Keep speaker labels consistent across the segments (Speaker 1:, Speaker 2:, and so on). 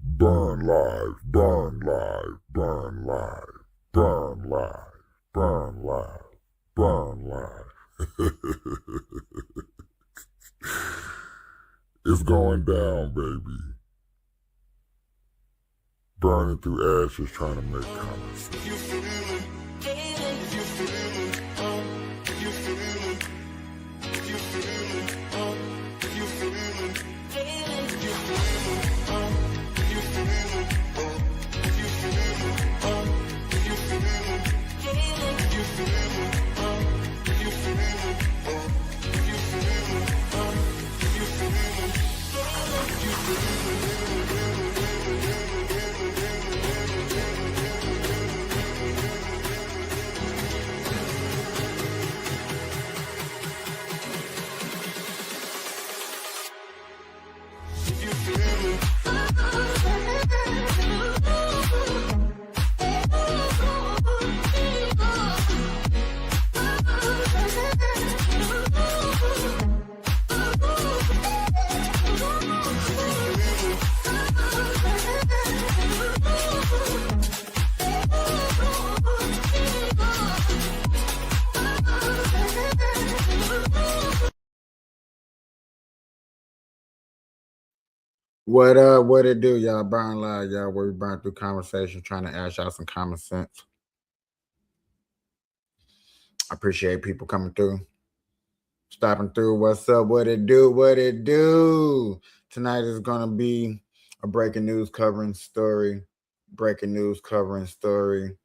Speaker 1: Burn live, burn live, burn live, burn live, burn live, burn live. It's going down, baby. Burning through ashes, trying to make comments. What it do, y'all? Burn live, y'all. Where we burn through conversation, trying to ask y'all some common sense. I appreciate people coming through, stopping through. What's up? What it do? What it do? Tonight is gonna be a breaking news covering story. Breaking news covering story.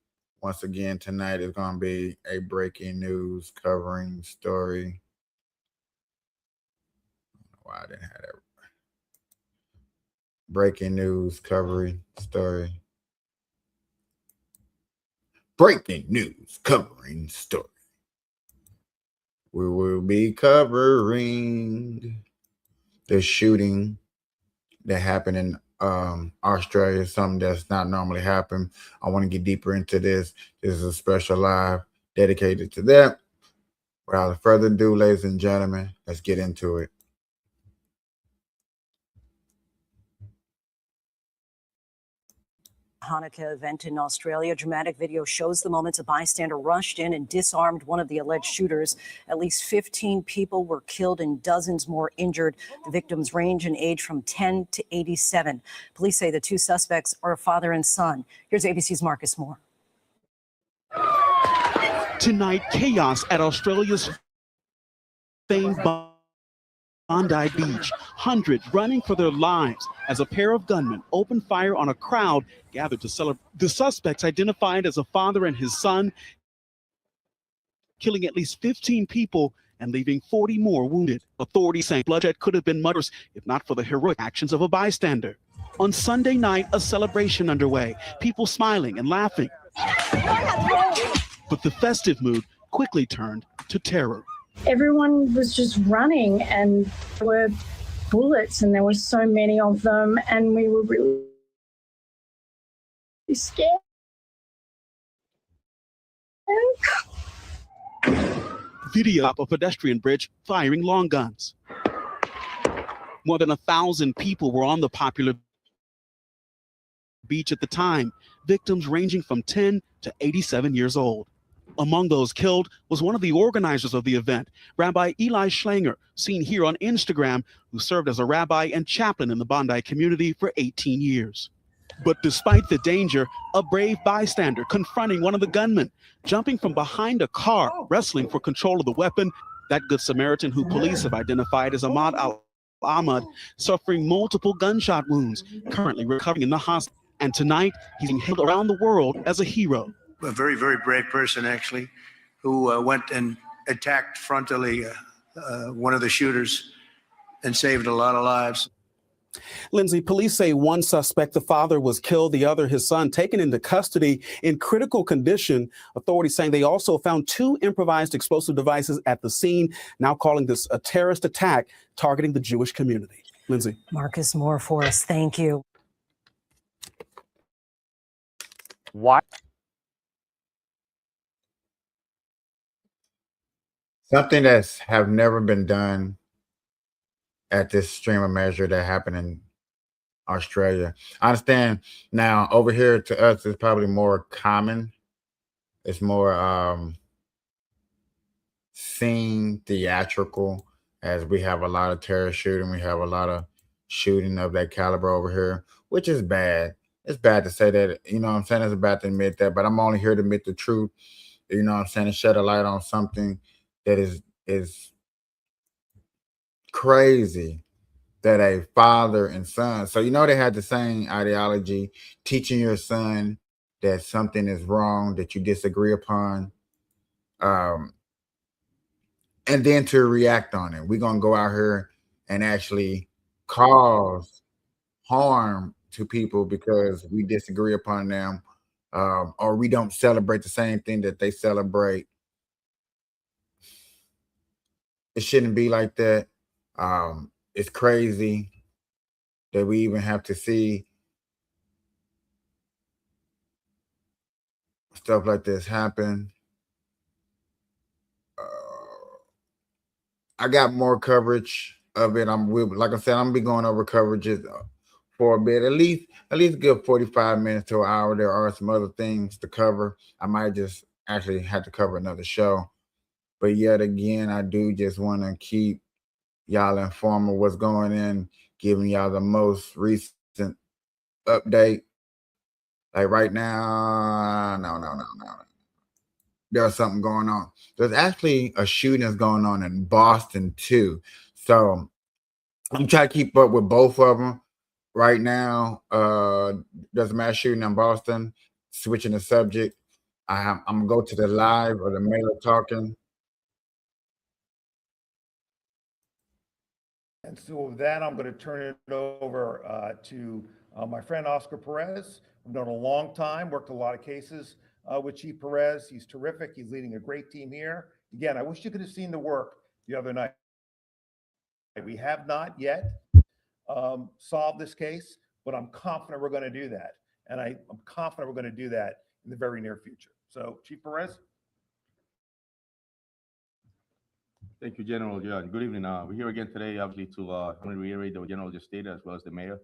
Speaker 1: Once again, tonight is gonna be a breaking news covering story. I don't know why I didn't have that. Breaking news covering story. Breaking news covering story. We will be covering the shooting that happened in Australia, something that's not normally happen. I want to get deeper into this. This is a special live dedicated to that. Without further ado, ladies and gentlemen, let's get into it.
Speaker 2: Hanukkah event in Australia. A dramatic video shows the moments a bystander rushed in and disarmed one of the alleged shooters. At least 15 people were killed and dozens more injured. The victims range in age from 10 to 87. Police say the two suspects are a father and son. Here's ABC's Marcus Moore.
Speaker 3: Tonight, chaos at Australia's famed Bondi Beach. Hundreds running for their lives as a pair of gunmen opened fire on a crowd gathered to celebrate. The suspects, identified as a father and his son, killing at least 15 people and leaving 40 more wounded. Authorities say bloodshed could have been murders if not for the heroic actions of a bystander. On Sunday night, a celebration underway, people smiling and laughing. But the festive mood quickly turned to terror.
Speaker 4: Everyone was just running and there were bullets and there were so many of them and we were really scared.
Speaker 3: Video of a pedestrian bridge firing long guns. More than 1,000 people were on the popular beach at the time, victims ranging from 10 to 87 years old. Among those killed was one of the organizers of the event, Rabbi Eli Schlanger, seen here on Instagram, who served as a rabbi and chaplain in the Bondi community for 18 years. But despite the danger, a brave bystander confronting one of the gunmen, jumping from behind a car, wrestling for control of the weapon. That Good Samaritan, who police have identified as Ahmad al-Ahmad, suffering multiple gunshot wounds, currently recovering in the hospital. And tonight, he's being hailed around the world as a hero.
Speaker 5: A very, very brave person, actually, who went and attacked frontally one of the shooters and saved a lot of lives.
Speaker 3: Lindsay, police say one suspect, the father, was killed, the other, his son, taken into custody in critical condition. Authorities saying they also found 2 improvised explosive devices at the scene, now calling this a terrorist attack targeting the Jewish community. Lindsay.
Speaker 2: Marcus Moore for us. Thank you.
Speaker 6: Why?
Speaker 1: Something that's have never been done at this extreme measure that happened in Australia. I understand now over here to us it's probably more common. It's more seen theatrical as we have a lot of terror shooting. We have a lot of shooting of that caliber over here, which is bad. It's bad to say that, you know what I'm saying? It's bad to admit that, but I'm only here to admit the truth, you know what I'm saying, and shed a light on something that is crazy that a father and son. So you know they had the same ideology, teaching your son that something is wrong that you disagree upon. Um, and then to react on it. We're gonna go out here and actually cause harm to people because we disagree upon them, or we don't celebrate the same thing that they celebrate. It shouldn't be like that. It's crazy that we even have to see stuff like this happen. I got more coverage of it. Like I said, I'm gonna be going over coverages for a bit, at least good 45 minutes to an hour. There are some other things to cover. I might just actually have to cover another show. But yet again, I do just want to keep y'all informed of what's going in, giving y'all the most recent update. Like right now, no. There's something going on. There's actually a shooting that's going on in Boston too. So I'm trying to keep up with both of them right now. There's a mass shooting in Boston. Switching the subject, I'm gonna go to the live or the mayor talking.
Speaker 7: And so with that, I'm going to turn it over to my friend Oscar Perez. I've known a long time, worked a lot of cases with Chief Perez. He's terrific. He's leading a great team here. Again, I wish you could have seen the work the other night. We have not yet solved this case, but I'm confident we're going to do that. And I'm confident we're going to do that in the very near future. So, Chief Perez.
Speaker 8: Thank you, General. Yeah, good evening. We're here again today, obviously, to I want to reiterate the General just stated, as well as the mayor.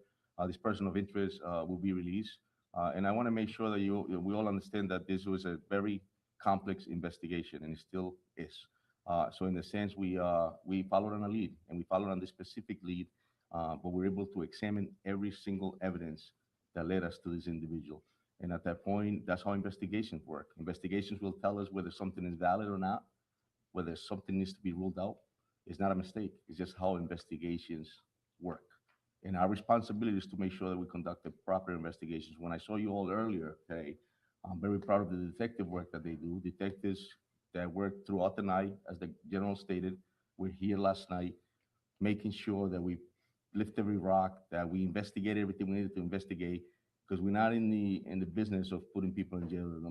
Speaker 8: This person of interest will be released, and I want to make sure that we all understand that this was a very complex investigation, and it still is. So, in the sense, we followed on a lead, and we followed on this specific lead, but we're able to examine every single evidence that led us to this individual. And at that point, that's how investigations work. Investigations will tell us whether something is valid or not, whether something needs to be ruled out. It's not a mistake. It's just how investigations work. And our responsibility is to make sure that we conduct the proper investigations. When I saw you all earlier today, I'm very proud of the detective work that they do. Detectives that work throughout the night, as the general stated, we're here last night, making sure that we lift every rock, that we investigate everything we needed to investigate, because we're not in the business of putting people in jail that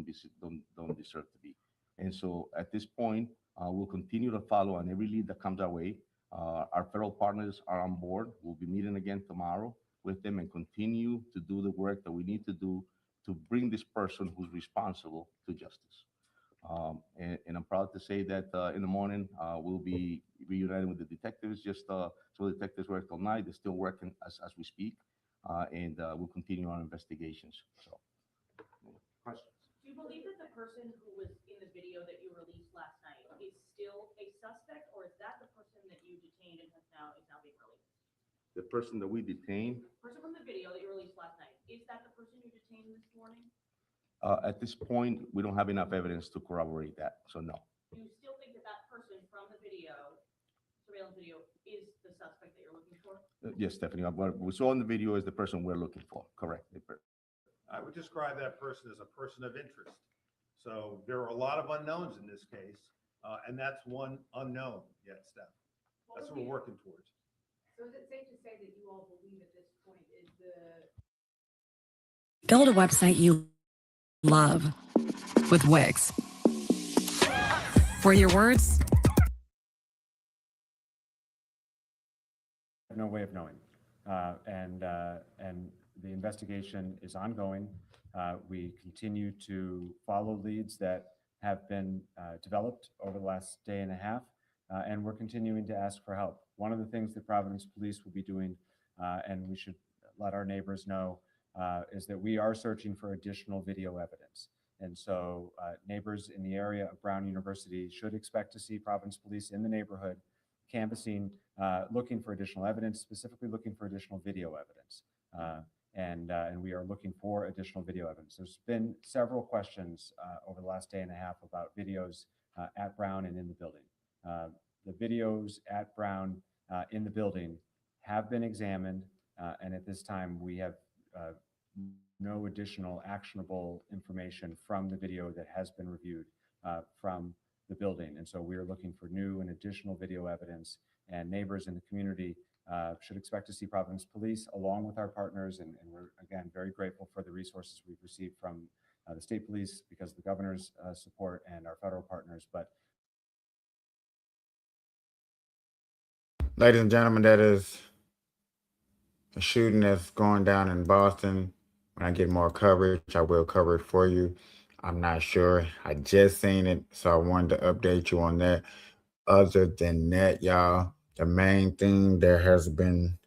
Speaker 8: don't deserve to be. And so at this point, we'll continue to follow on every lead that comes our way. Our federal partners are on board. We'll be meeting again tomorrow with them and continue to do the work that we need to do to bring this person who's responsible to justice. And I'm proud to say that in the morning, we'll be reuniting with the detectives. So the detectives work all night. They're still working as we speak. And we'll continue our investigations. So, questions?
Speaker 9: Do you believe that the person who was in the video that you released last night is still a suspect, or is that the person that you detained and is now being released?
Speaker 8: The person that we detained,
Speaker 9: Person from the video that you released last night, is that the person you detained this morning?
Speaker 8: at this point, we don't have enough evidence to corroborate that. So no.
Speaker 9: Do you still think that that person from the video, surveillance video, is the suspect that you're looking for?
Speaker 8: Yes, Stephanie. What we saw in the video is the person we're looking for. Correct.
Speaker 7: I would describe that person as a person of interest. So there are a lot of unknowns in this case, and that's one unknown yet, Steph. That's what we're working towards.
Speaker 9: So is it safe to say that you all believe at this point is the...
Speaker 10: Build a website you love with Wix, where your words
Speaker 6: No way of knowing. And the investigation is ongoing. We continue to follow leads that have been developed over the last day and a half, and we're continuing to ask for help. One of the things that Providence Police will be doing, and we should let our neighbors know is that we are searching for additional video evidence. And so neighbors in the area of Brown University should expect to see Providence Police in the neighborhood canvassing, looking for additional evidence, specifically looking for additional video evidence. And we are looking for additional video evidence. There's been several questions over the last day and a half about videos at Brown and in the building. The videos at Brown in the building have been examined, and at this time we have no additional actionable information from the video that has been reviewed from the building. And so we are looking for new and additional video evidence, and neighbors in the community should expect to see Providence Police along with our partners. And we're, again, very grateful for the resources we've received from the state police because of the governor's support and our federal partners. But
Speaker 1: ladies and gentlemen, that is a shooting that's going down in Boston. When I get more coverage, I will cover it for you. I'm not sure. I just seen it, so I wanted to update you on that. Other than that, y'all, the main thing that has been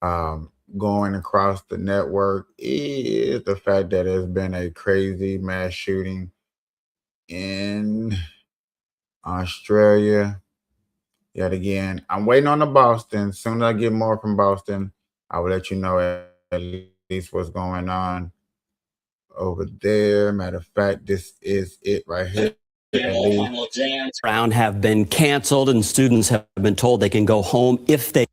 Speaker 1: going across the network is the fact that there's been a crazy mass shooting in Australia. Yet again, I'm waiting on the Boston. As soon as I get more from Boston, I will let you know at least what's going on over there. Matter of fact, this is it right here.
Speaker 11: Brown have been canceled, and students have been told they can go home if they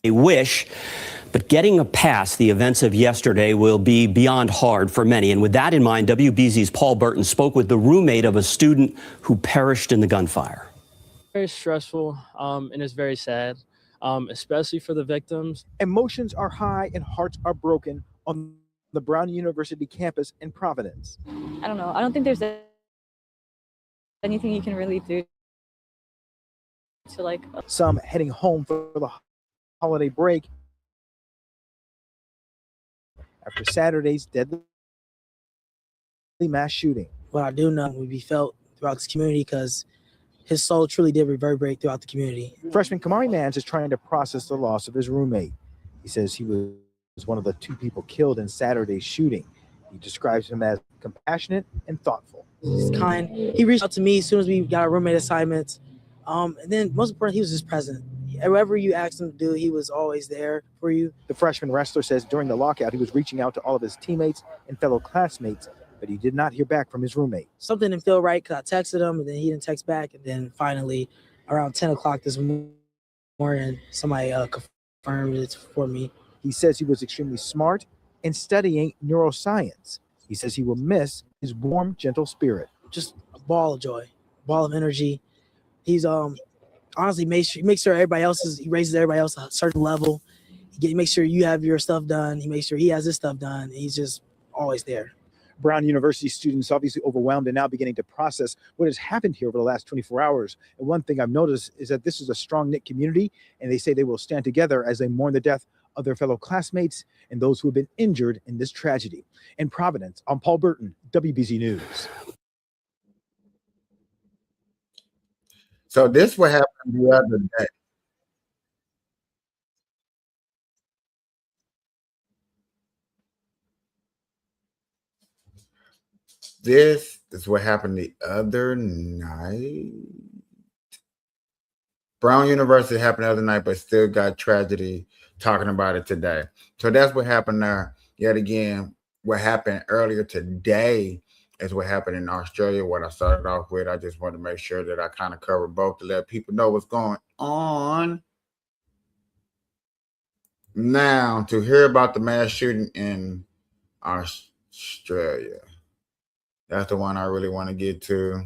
Speaker 11: wish. But getting past the events of yesterday will be beyond hard for many. And with that in mind, WBZ's Paul Burton spoke with the roommate of a student who perished in the gunfire.
Speaker 12: Very stressful, and it's very sad, especially for the victims.
Speaker 13: Emotions are high and hearts are broken on the Brown University campus in Providence.
Speaker 14: I don't know. I don't think there's anything you can really do to like.
Speaker 13: Some heading home for the holiday break after Saturday's deadly mass shooting.
Speaker 15: What I do know will be felt throughout this community because his soul truly did reverberate throughout the community.
Speaker 13: Freshman Kamari Mans is trying to process the loss of his roommate. He says he was one of the two people killed in Saturday's shooting. He describes him as compassionate and thoughtful.
Speaker 15: He's kind. He reached out to me as soon as we got our roommate assignments. And then most important, he was just present. Whatever you asked him to do, he was always there for you.
Speaker 13: The freshman wrestler says during the lockout, he was reaching out to all of his teammates and fellow classmates, but he did not hear back from his roommate.
Speaker 15: Something didn't feel right because I texted him and then he didn't text back. And then finally, around 10 o'clock this morning, somebody confirmed it for me.
Speaker 13: He says he was extremely smart and studying neuroscience. He says he will miss his warm, gentle spirit.
Speaker 15: Just a ball of joy, ball of energy. He's honestly makes sure he raises everybody else a certain level. He makes sure you have your stuff done. He makes sure he has his stuff done. He's just always there.
Speaker 13: Brown University students obviously overwhelmed and now beginning to process what has happened here over the last 24 hours. And one thing I've noticed is that this is a strong-knit community, and they say they will stand together as they mourn the death of their fellow classmates and those who have been injured in this tragedy. In Providence, I'm Paul Burton, WBZ News.
Speaker 1: So this what happened the other day. This is what happened the other night. Brown University happened the other night, but still got tragedy talking about it today. So that's what happened there. Yet again, what happened earlier today is what happened in Australia. What I started off with, I just wanted to make sure that I kind of covered both to let people know what's going on. Now, to hear about the mass shooting in Australia, that's the one I really want to get to.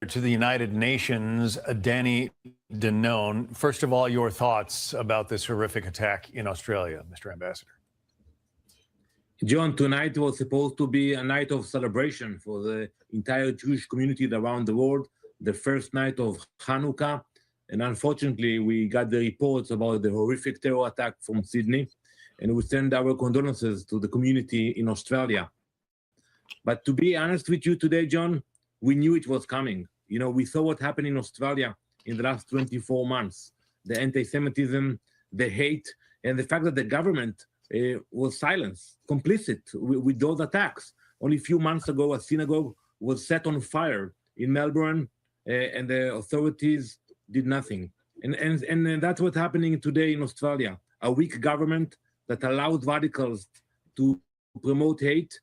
Speaker 16: To the United Nations, Danny Danone. First of all, your thoughts about this horrific attack in Australia, Mr. Ambassador.
Speaker 17: John, tonight was supposed to be a night of celebration for the entire Jewish community around the world, the first night of Hanukkah. And unfortunately, we got the reports about the horrific terror attack from Sydney, and we send our condolences to the community in Australia. But to be honest with you today, John, we knew it was coming. We saw what happened in Australia in the last 24 months, the anti-Semitism, the hate, and the fact that the government was silenced, complicit with those attacks. Only a few months ago, a synagogue was set on fire in Melbourne, and the authorities did nothing. And that's what's happening today in Australia, a weak government that allows radicals to promote hate.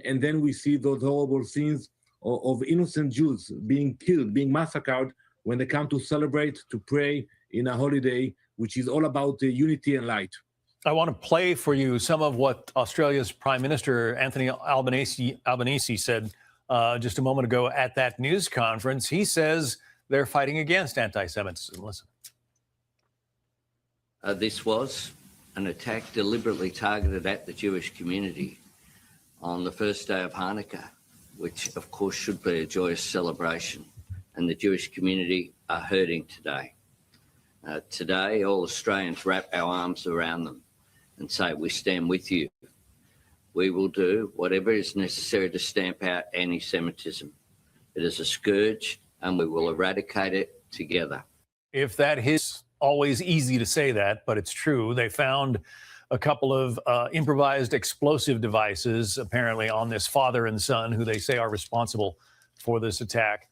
Speaker 17: And then we see those horrible scenes of innocent Jews being killed, being massacred when they come to celebrate, to pray in a holiday, which is all about unity and light.
Speaker 16: I want to play for you some of what Australia's Prime Minister Anthony Albanese said just a moment ago at that news conference. He says they're fighting against anti-Semitism. Listen.
Speaker 18: This was an attack deliberately targeted at the Jewish community on the first day of Hanukkah, which of course should be a joyous celebration. And the Jewish community are hurting today. Today, all Australians wrap our arms around them and say, we stand with you. We will do whatever is necessary to stamp out anti-Semitism. It is a scourge and we will eradicate it together.
Speaker 16: If that is always easy to say that, but it's true. They found a couple of improvised explosive devices, apparently, on this father and son who they say are responsible for this attack.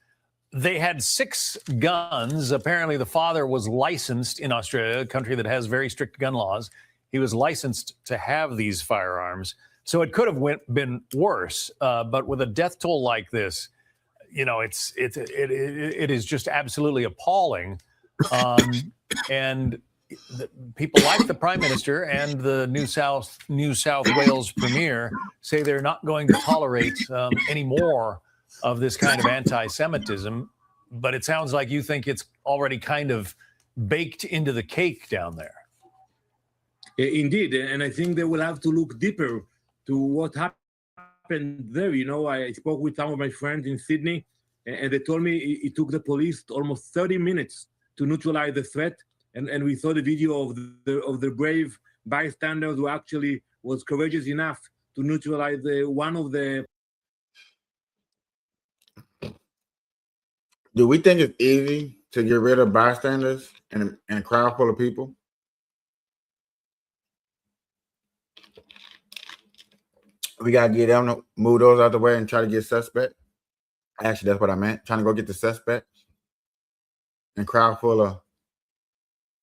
Speaker 16: They had 6 guns. Apparently, the father was licensed in Australia, a country that has very strict gun laws. He was licensed to have these firearms. So it could have been worse. But with a death toll like this, it is just absolutely appalling. And people like the Prime Minister and the New South Wales Premier say they're not going to tolerate any more of this kind of anti-Semitism. But it sounds like you think it's already kind of baked into the cake down there.
Speaker 17: Indeed, and I think they will have to look deeper to what happened there. I spoke with some of my friends in Sydney, and they told me it took the police almost 30 minutes to neutralize the threat. And we saw the video of the brave bystanders who actually was courageous enough to neutralize one of the.
Speaker 1: Do we think it's easy to get rid of bystanders in a crowd full of people? We got to get them, move those out the way and try to get suspect. Actually, that's what I meant. Trying to go get the suspect in a crowd full of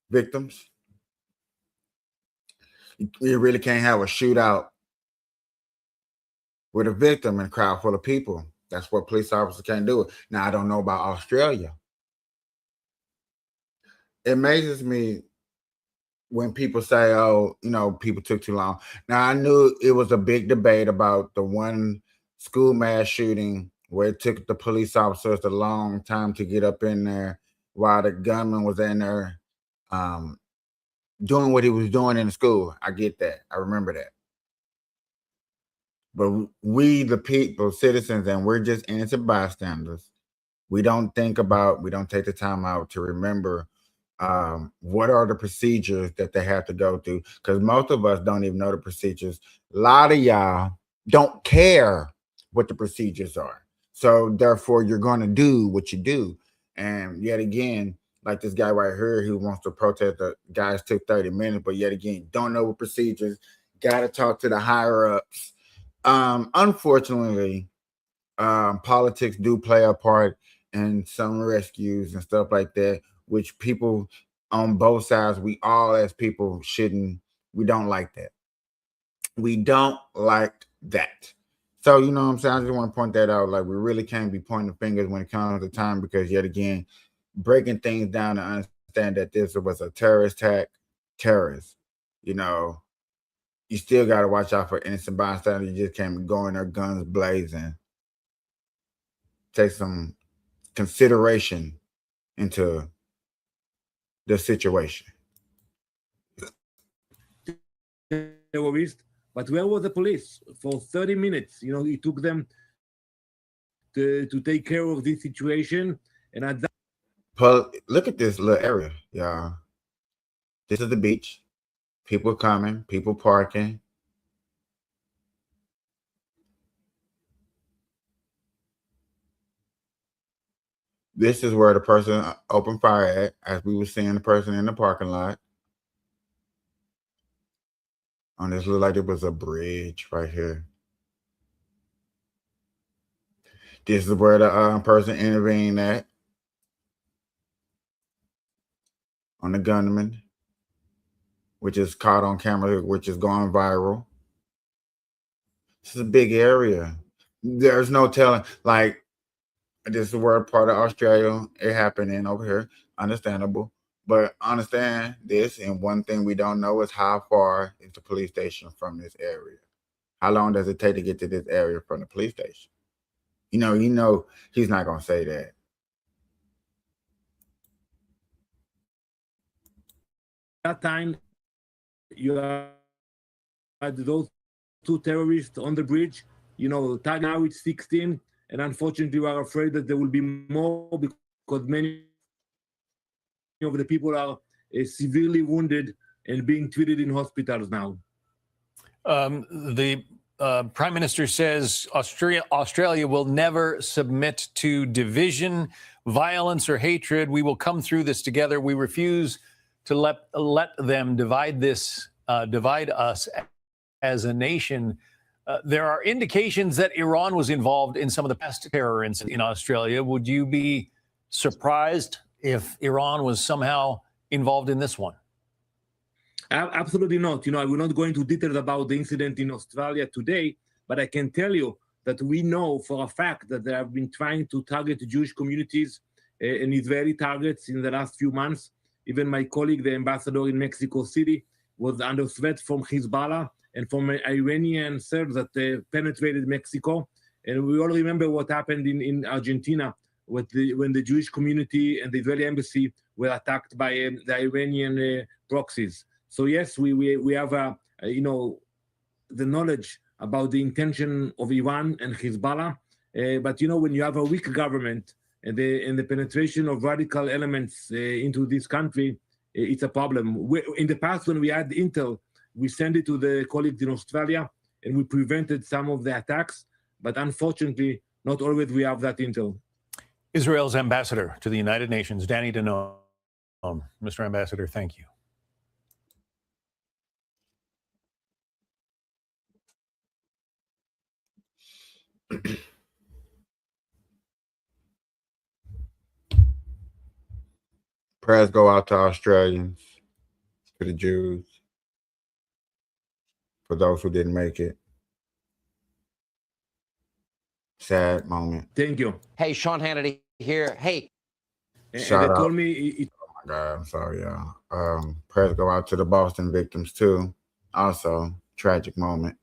Speaker 1: victims. You really can't have a shootout with a victim in a crowd full of people. That's what police officers can't do. Now, I don't know about Australia. It amazes me when people say, oh, people took too long. Now, I knew it was a big debate about the one school mass shooting where it took the police officers a long time to get up in there while the gunman was in there doing what he was doing in the school. I get that. I remember that. But we, the people, citizens, and we're just innocent bystanders. We don't take the time out to remember what are the procedures that they have to go through, because most of us don't even know the procedures. A lot of y'all don't care what the procedures are. So therefore, you're going to do what you do. And yet again, like this guy right here who wants to protest the guys took 30 minutes, but yet again, don't know what procedures, got to talk to the higher ups. Unfortunately, politics do play a part in some rescues and stuff like that, which people on both sides, we all as people we don't like that. We don't like that. So, you know what I'm saying? I just want to point that out. Like, we really can't be pointing fingers when it comes to time, because yet again, breaking things down to understand that this was a terrorist attack, you still got to watch out for innocent bystanders. You just can't be going there guns blazing. Take some consideration into the situation.
Speaker 17: Terrorist, but where were the police for 30 minutes? It took them to take care of this situation. And at that,
Speaker 1: look at this little area, y'all. This is the beach. People coming, people parking. This is where the person opened fire at, as we were seeing the person in the parking lot. On this looked like it was a bridge right here. This is where the person intervened at on the gunman, which is caught on camera, which is going viral. This is a big area. There's no telling. Like, this is where part of Australia it happened in over here. Understandable. But understand this, and one thing we don't know is how far is the police station from this area. How long does it take to get to this area from the police station? You know, he's not gonna say that.
Speaker 17: That time, you had those two terrorists on the bridge. Tag now it's 16, and unfortunately, we are afraid that there will be more because many of the people are severely wounded and being treated in hospitals now.
Speaker 16: The Prime Minister says Australia will never submit to division, violence, or hatred. We will come through this together. We refuse to let them divide us as a nation. There are indications that Iran was involved in some of the past terror incidents in Australia. Would you be surprised if Iran was somehow involved in this one?
Speaker 17: Absolutely not. I will not go into details about the incident in Australia today, but I can tell you that we know for a fact that they have been trying to target Jewish communities and Israeli targets in the last few months. Even my colleague, the ambassador in Mexico City, was under threat from Hezbollah and from Iranian Serbs that penetrated Mexico. And we all remember what happened in Argentina when the Jewish community and the Israeli embassy were attacked by the Iranian proxies. So yes, we have the knowledge about the intention of Iran and Hezbollah, but when you have a weak government and the penetration of radical elements into this country, it's a problem. In the past, when we had intel, we sent it to the colleagues in Australia, and we prevented some of the attacks. But unfortunately, not always we have that intel.
Speaker 16: Israel's ambassador to the United Nations, Danny Danon. Mr. Ambassador, thank you.
Speaker 1: Prayers go out to Australians, to the Jews, for those who didn't make it. Sad moment.
Speaker 17: Thank you.
Speaker 19: Hey, Sean Hannity here. Hey.
Speaker 1: Shout out.
Speaker 17: Told me
Speaker 1: oh my God, I'm sorry, y'all. Prayers go out to the Boston victims too. Also, tragic moment.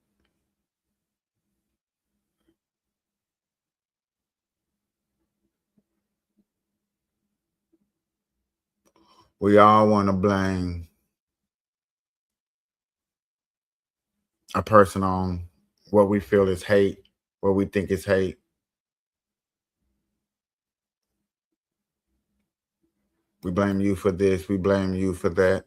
Speaker 1: We all want to blame a person on what we feel is hate, what we think is hate. We blame you for this, we blame you for that.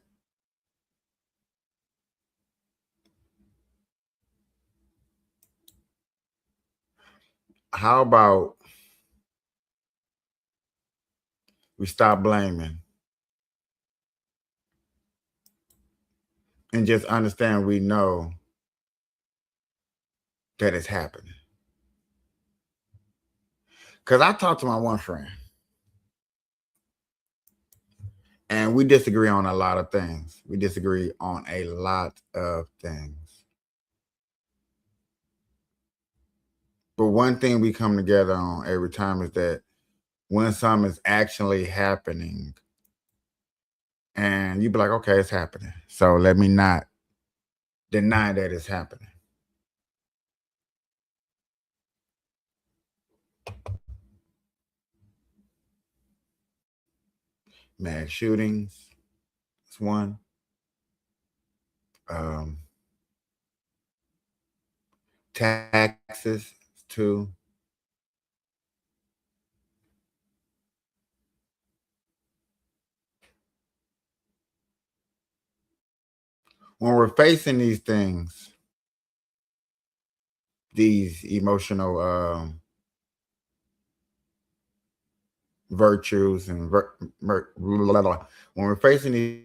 Speaker 1: How about we stop blaming and just understand we know that it's happening? Because I talked to my one friend, and we disagree on a lot of things. We disagree on a lot of things. But one thing we come together on every time is that when something is actually happening, and you be like, okay, it's happening. So let me not deny that it's happening. Mass shootings, it's one. Taxes, two. When we're facing these things, these emotional virtues and when we're facing these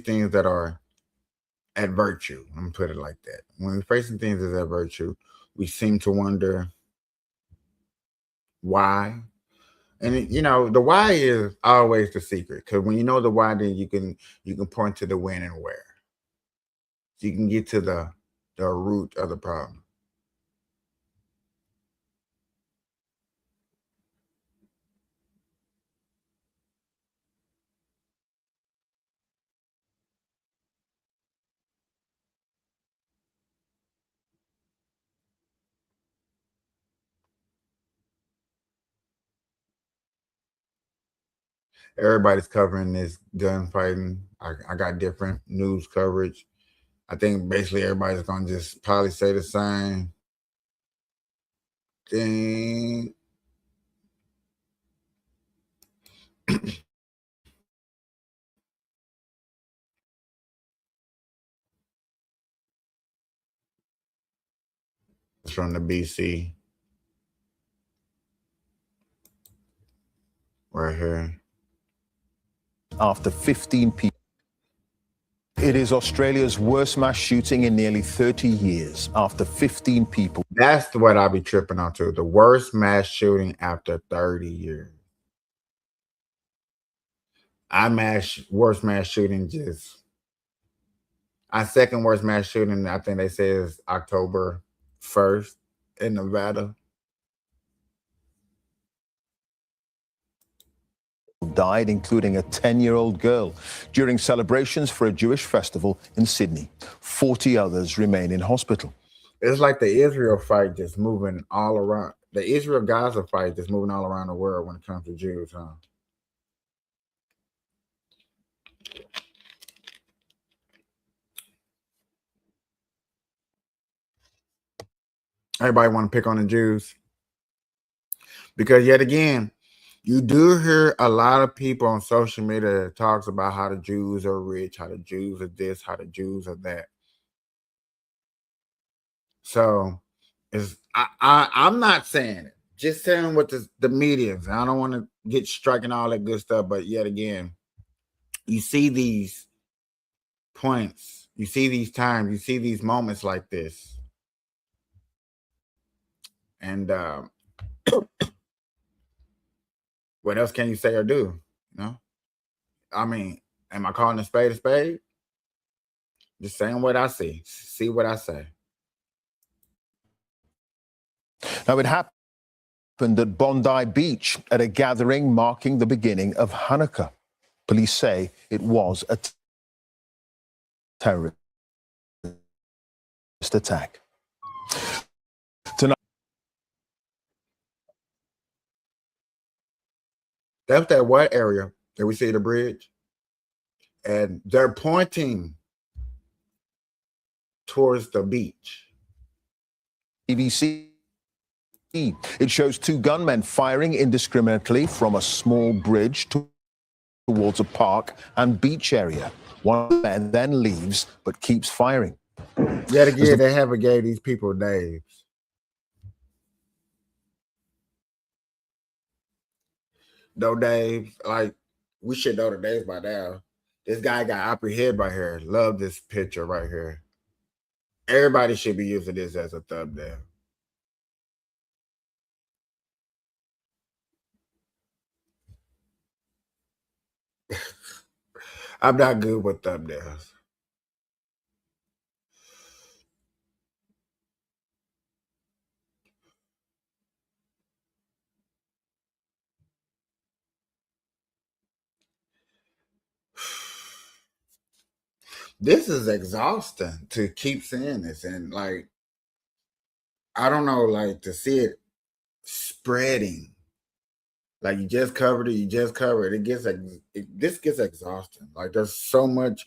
Speaker 1: things that are at virtue, I'm gonna put it like that. When we're facing things as at virtue, we seem to wonder why. And the why is always the secret, because when you know the why, then you can point to the when and where. So you can get to the root of the problem. Everybody's covering this gunfighting. I got different news coverage. I think basically everybody's gonna just probably say the same thing. From the BC right here.
Speaker 20: After 15 people. It is Australia's worst mass shooting in nearly 30 years after 15 people.
Speaker 1: That's what I'll be tripping on to. The worst mass shooting after 30 years. Worst mass shooting our second worst mass shooting, I think they say, is October 1st in Nevada.
Speaker 20: Died, including a 10-year-old girl, during celebrations for a Jewish festival in Sydney. 40 others remain in hospital.
Speaker 1: It's like the Israel fight just moving all around. The Israel-Gaza fight just moving all around the world when it comes to Jews, huh? Everybody want to pick on the Jews. Because yet again, you do hear a lot of people on social media that talks about how the Jews are rich, how the Jews are this, how the Jews are that. So I'm not saying it. Just saying what the media is. I don't want to get struck and all that good stuff, but yet again, you see these points, you see these times, you see these moments like this. And what else can you say or do? I mean, am I calling a spade a spade? Just saying what I see what I say.
Speaker 20: Now, it happened at Bondi Beach at a gathering marking the beginning of Hanukkah. Police say it was a terrorist attack. Tonight,
Speaker 1: That's that what area that we see the bridge, and they're pointing towards the beach.
Speaker 20: BBC. It shows two gunmen firing indiscriminately from a small bridge towards a park and beach area. One man then leaves but keeps firing.
Speaker 1: Yet again, they haven't gave these people names. No names. Like, we should know the names by now. This guy got apprehended right here. Love this picture right here. Everybody should be using this as a thumbnail. I'm not good with thumbnails. This is exhausting to keep seeing this, and like, I don't know, like, to see it spreading. Like, you just covered it. This gets exhausting. Like, there's so much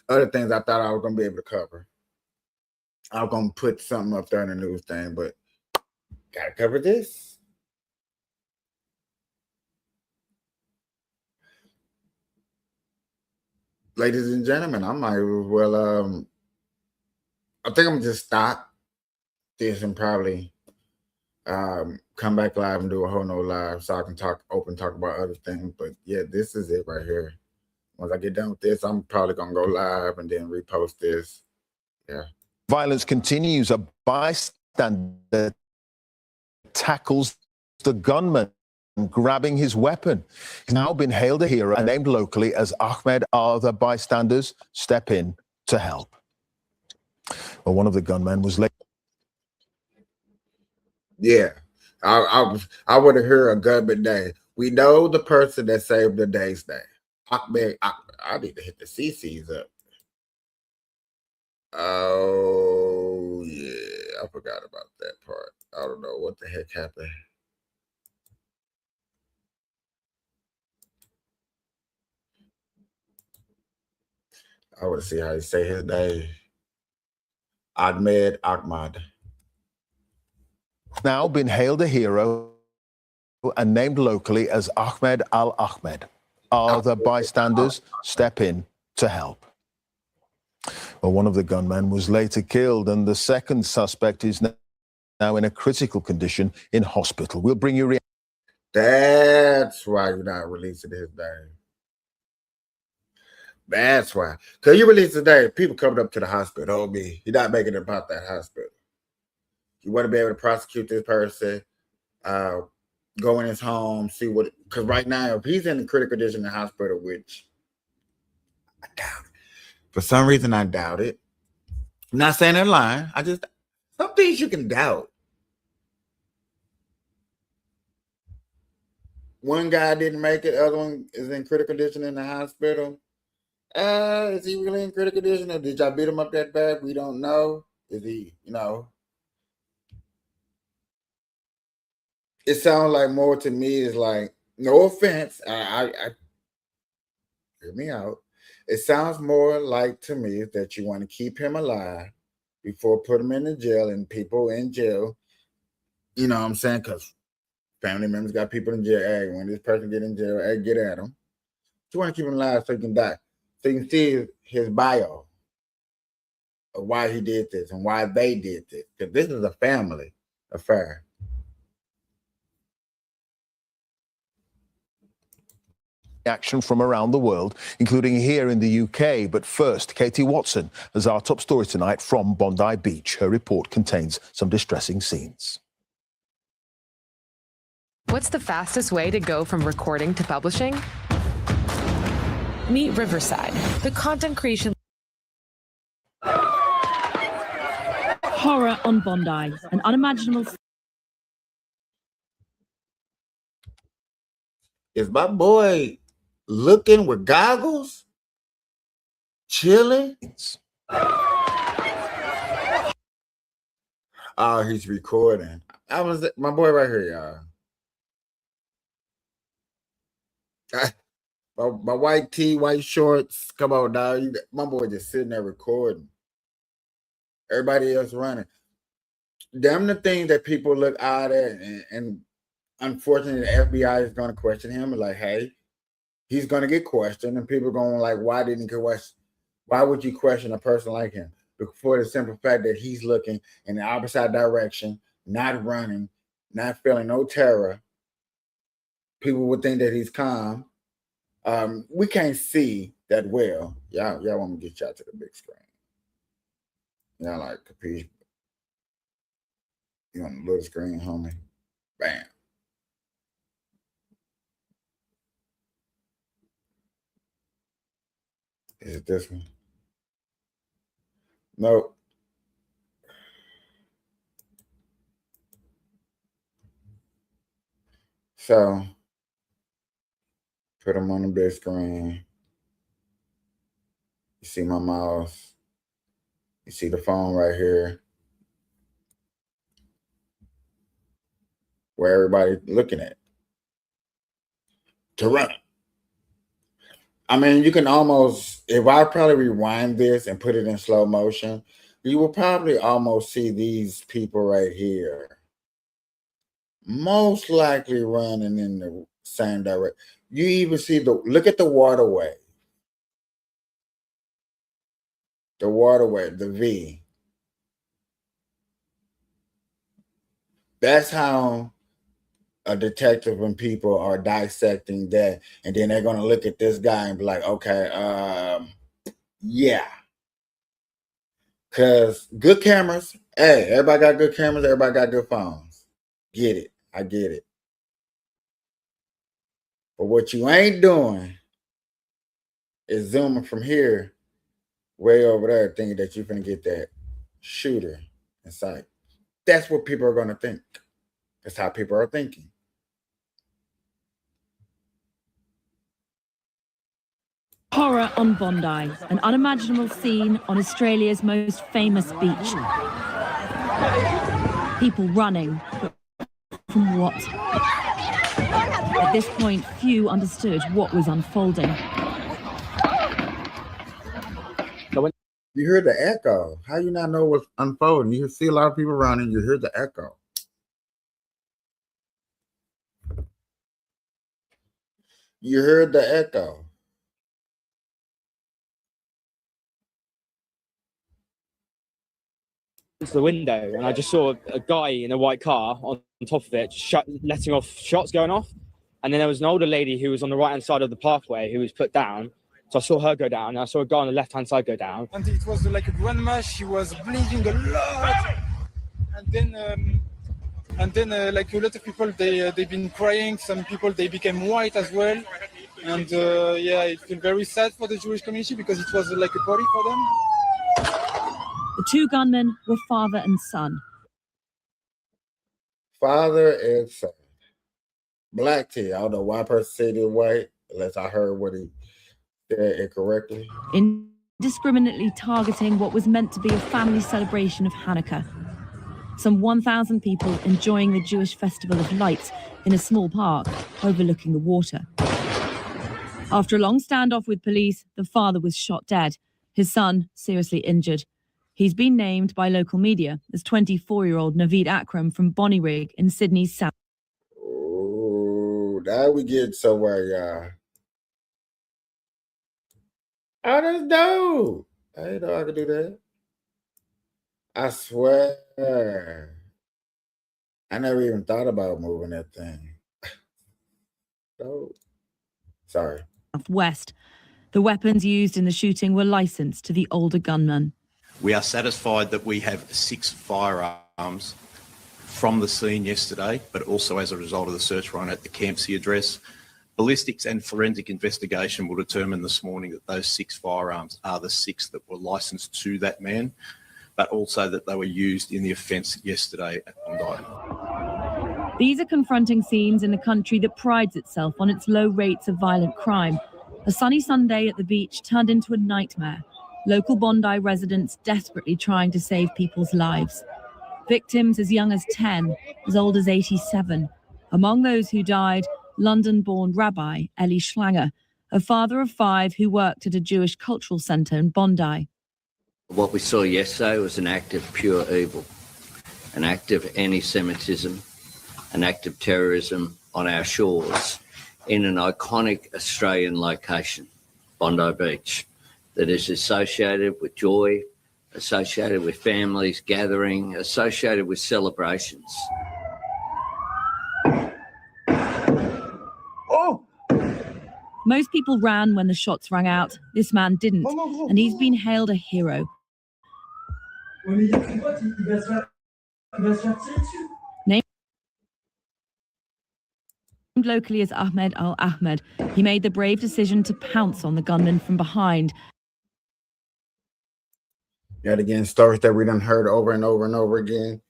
Speaker 1: other things I thought I was gonna be able to cover. I was gonna put something up there in the news thing, but gotta cover this. Ladies and gentlemen, I might as well I think I'm gonna just stop this and probably come back live and do a whole no live so I can talk about other things. But yeah, this is it right here. Once I get done with this, I'm probably gonna go live and then repost this. Yeah.
Speaker 20: Violence continues. A bystander tackles the gunman, grabbing his weapon. He's now been hailed a hero and named locally as Ahmed. Other bystanders step in to help. Well, one of the gunmen was late.
Speaker 1: Yeah. I would have heard a gunman name. We know the person that saved the day's name. Ahmed. I need to hit the CCs up. Oh yeah, I forgot about that part. I don't know what the heck happened. I want to see how you say his name. Ahmed.
Speaker 20: Now been hailed a hero and named locally as Ahmed Al-Ahmed. Other bystanders step in to help. Well, one of the gunmen was later killed, and the second suspect is now in a critical condition in hospital. We'll bring you.
Speaker 1: That's why you're not releasing his name. That's why. Because you release today, people coming up to the hospital. Oh, me. You're not making it about that hospital. You want to be able to prosecute this person, go in his home, see what. Because right now, if he's in a critical condition in the hospital, which I doubt it. For some reason, I doubt it. I'm not saying they're lying. Some things you can doubt. One guy didn't make it. Other one is in critical condition in the hospital. Is he really in critical condition, or did y'all beat him up that bad? We don't know. Is he, It sounds like more to me is like, no offense, I hear me out. It sounds more like to me that you want to keep him alive before put him in the jail, and people in jail, you know what I'm saying? Because family members got people in jail. Hey, when this person get in jail, hey, get at him. You want to keep him alive so he can die. So you can see his bio of why he did this and why they did this. Because this is a family affair.
Speaker 20: Action from around the world, including here in the UK. But first, Katie Watson has our top story tonight from Bondi Beach. Her report contains some distressing scenes.
Speaker 21: What's the fastest way to go from recording to publishing? Meet Riverside, the content creation.
Speaker 22: Horror on Bondi, an unimaginable.
Speaker 1: Is my boy looking with goggles? Chilling? Oh, he's recording. My boy right here, y'all. My white tee, white shorts. Come on, dog. My boy just sitting there recording. Everybody else running. Them the things that people look odd at, and unfortunately, the FBI is going to question him. Like, hey, he's going to get questioned, and people are going like, why didn't you question? Why would you question a person like him? For the simple fact that he's looking in the opposite direction, not running, not feeling no terror. People would think that he's calm. We can't see that well. Y'all want me to get y'all to the big screen. Y'all like Capiche. You on the little screen, homie. Bam. Is it this one? Nope. So, put them on the big screen. You see my mouse. You see the phone right here. Where everybody looking at. To run. I mean, you can almost, if I probably rewind this and put it in slow motion, you will probably almost see these people right here. Most likely running in the same direction. You even see look at the waterway. The waterway, the V. That's how a detective and people are dissecting that, and then they're gonna look at this guy and be like, okay, yeah. Cause good cameras, hey, everybody got good cameras, everybody got good phones. Get it. I get it. But what you ain't doing is zooming from here way over there, thinking that you're gonna get that shooter in sight. That's what people are gonna think. That's how people are thinking.
Speaker 22: Horror on Bondi, an unimaginable scene on Australia's most famous beach. People running, but from what? At this point, few understood what was unfolding.
Speaker 1: You hear the echo. How you not know what's unfolding? You see a lot of people running, you hear the echo. You heard the echo.
Speaker 4: Into the window, and I just saw a guy in a white car on top of it, letting off shots going off. And then there was an older lady who was on the right-hand side of the pathway who was put down. So I saw her go down, and I saw a guy on the left-hand side go down.
Speaker 5: And it was like a grandma. She was bleeding a lot. And then like a lot of people, they've been crying. Some people, they became white as well. And yeah, it felt very sad for the Jewish community because it was like a party for them.
Speaker 22: The two gunmen were father and son.
Speaker 1: Father and son. Black tea. I don't know why person said it white, unless I heard what he said incorrectly.
Speaker 22: Indiscriminately targeting what was meant to be a family celebration of Hanukkah. Some 1,000 people enjoying the Jewish festival of lights in a small park overlooking the water. After a long standoff with police, the father was shot dead, his son seriously injured. He's been named by local media as 24-year-old Naveed Akram from Bondi Beach in Sydney's south.
Speaker 1: Oh, now we get somewhere, y'all. Oh, that's dope. I didn't know I could do that. I swear. I never even thought about moving that thing. Dope. Sorry.
Speaker 22: West. The weapons used in the shooting were licensed to the older gunman.
Speaker 23: We are satisfied that we have 6 firearms from the scene yesterday, but also as a result of the search warrant at the Campsie address. Ballistics and forensic investigation will determine this morning that those 6 firearms are the 6 that were licensed to that man, but also that they were used in the offence yesterday at Bondi.
Speaker 22: These are confronting scenes in a country that prides itself on its low rates of violent crime. A sunny Sunday at the beach turned into a nightmare. Local Bondi residents desperately trying to save people's lives. Victims as young as 10, as old as 87. Among those who died, London-born Rabbi Eli Schlanger, a father of 5 who worked at a Jewish cultural centre in Bondi.
Speaker 18: What we saw yesterday was an act of pure evil, an act of anti-Semitism, an act of terrorism on our shores in an iconic Australian location, Bondi Beach, that is associated with joy, associated with families gathering, associated with celebrations.
Speaker 22: Most people ran when the shots rang out. This man didn't, and he's been hailed a hero. Named locally as Ahmed Al-Ahmed, he made the brave decision to pounce on the gunman from behind.
Speaker 1: Yet again, stories that we done heard over and over and over again.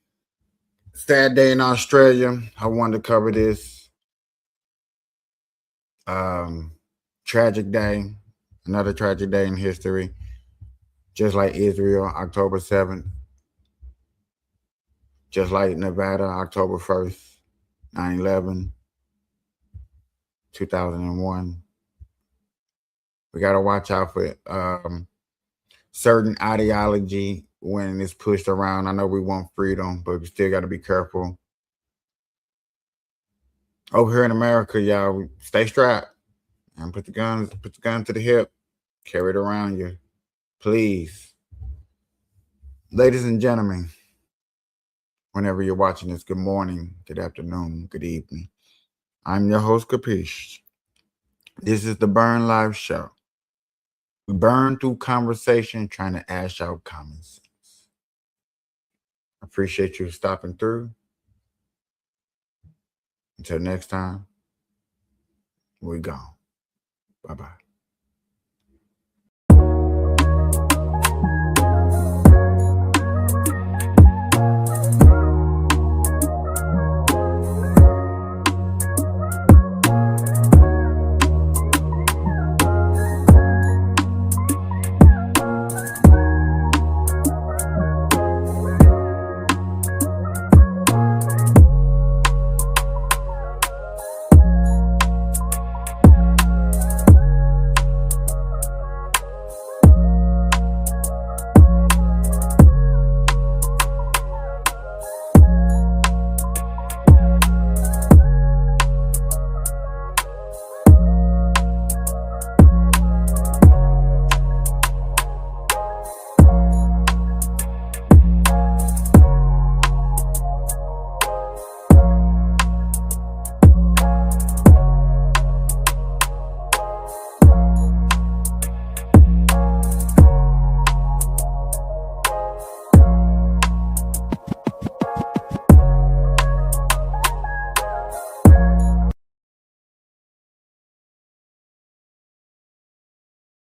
Speaker 1: Sad day in Australia. I wanted to cover this. Tragic day. Another tragic day in history. Just like Israel, October 7th. Just like Nevada, October 1st, 9/11, 2001. We got to watch out for certain ideology when it's pushed around. I know we want freedom, but we still got to be careful. Over here in America, y'all, we stay strapped and put the gun to the hip, carry it around you, please. Ladies and gentlemen, Whenever you're watching this, good morning, good afternoon, good evening. I'm your host, Capiche. This is the Burn Live Show. We burn through conversation trying to ash out common sense. I appreciate you stopping through. Until next time, we gone. Bye-bye.